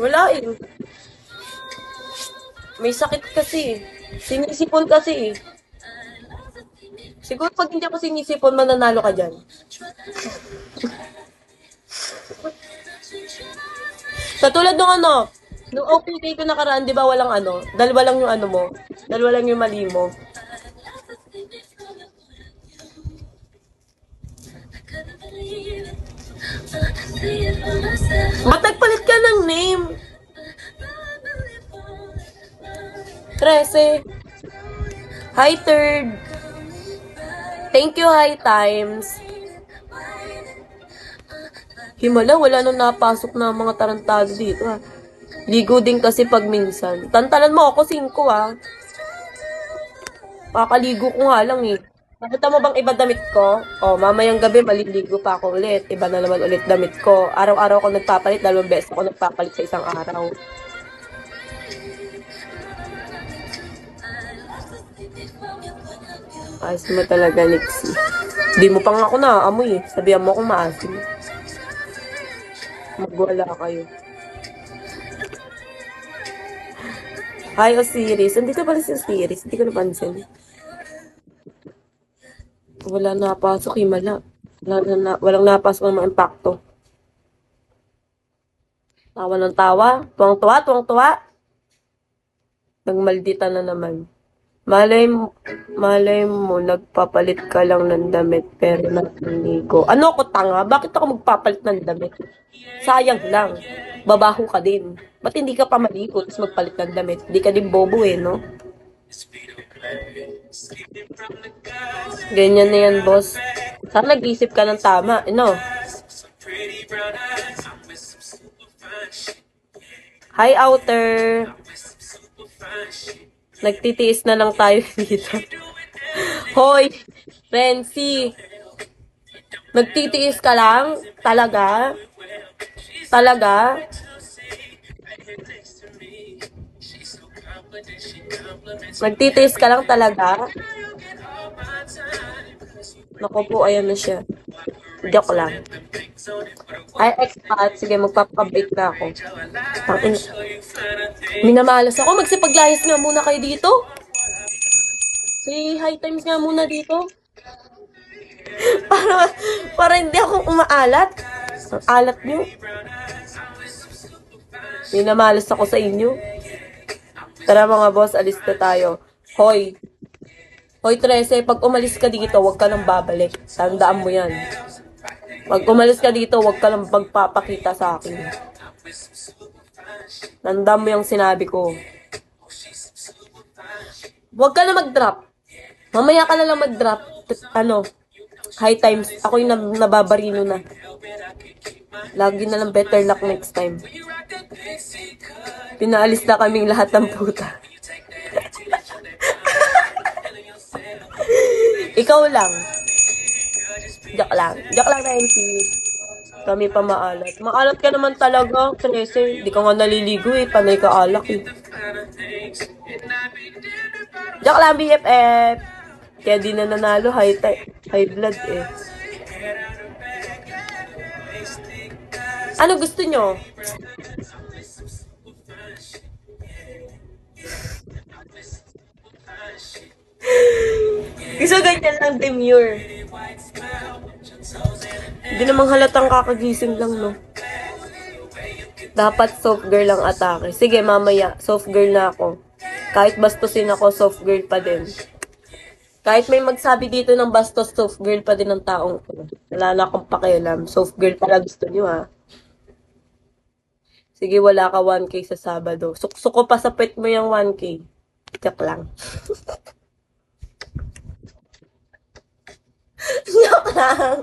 Wala eh. May sakit kasi eh. Sinisipon kasi eh. Siguro pag hindi ako sinisipon, mananalo ka dyan. Katulad nung ano, nung OPK ko nakaraan, di ba walang ano, dalawa lang yung ano mo, dalawa lang yung mali mo. Ba't nagpalit ka ng name? 13. Hi, third. Thank you, High Times. Himala, wala nang napasok na mga tarantado dito ha. Ligo din kasi pag minsan. Tantanan mo ako, 5 ha. Kakaligo ko nga lang eh. Nakita mo bang iba damit ko? O, mamayang gabi maliligo pa ako ulit. Iba na naman ulit damit ko. Araw-araw ako nagpapalit, 2 beses ako nagpapalit sa isang araw. Ayos mo talaga, Nixie. Di mo pa nga ako naaamoy eh. Sabihan mo akong maasim. Magwala kayo. Hi, Osiris. Andito pala si Osiris. Hindi ko napansin. Wala napasok, himala. Walang napasok ng mga impacto. Tawa ng tawa. Tuwang-tuwa, tuwang-tuwa. Nagmaldita na naman. Malay mo, nagpapalit ka lang ng damit pero naliligo. Ano ako tanga? Bakit ako magpapalit ng damit? Sayang lang. Babaho ka din. Ba't hindi ka pa maligo tapos magpalit ng damit? Hindi ka din bobo eh, no? Ganyan na yan, boss. Sana nag-isip ka ng tama, no? Hi, outer. Nagtitiis na lang tayo dito. Hoy, Renzi. Nagtitiis ka lang? Talaga? Talaga? Nagtitiis ka lang talaga? Naku po, ayan na siya. Joke lang. Ay, expat. Sige, magpapakabait na ako. Tangin. Minamalas ako. Magsipaglayas nga muna kayo dito. Si High Times nga muna dito. para hindi ako umaalat. Ang alat nyo. Minamalas ako sa inyo. Tara mga boss, alis na tayo. Hoy. Hoy, 13, pag umalis ka dito, huwag ka nang babalik. Tandaan mo yan. Pag umalis ka dito, huwag ka nang magpapakita sa akin. Tandaan mo yung sinabi ko. Huwag ka na mag-drop. Mamaya ka na lang mag-drop. Ano, High Times. Ako yung nababarino na. Lagi na lang better luck next time. Pinaalis na kaming lahat ng puta. Ikaw lang. Joke lang. Joke lang na MC. Kami pa maalat. Maalat ka naman talaga, 13. Di ka nga naliligo eh. Panay ka alak eh. Joke lang, BFF. Kaya di na nanalo, high blood eh. Ano gusto nyo? Gusto ganyan lang, demure. Hindi namang halatang kakagising lang, no? Dapat soft girl ang atake. Sige, mamaya, soft girl na ako. Kahit bastusin ako, soft girl pa din. Kahit may magsabi dito ng bastos, soft girl pa din ang taong ko. Wala na akong pakialam. Soft girl pala gusto nyo, ha? Sige, wala ka 1K sa Sabado. Suko pa sa pet mo yung 1K. Joke lang. Joke lang.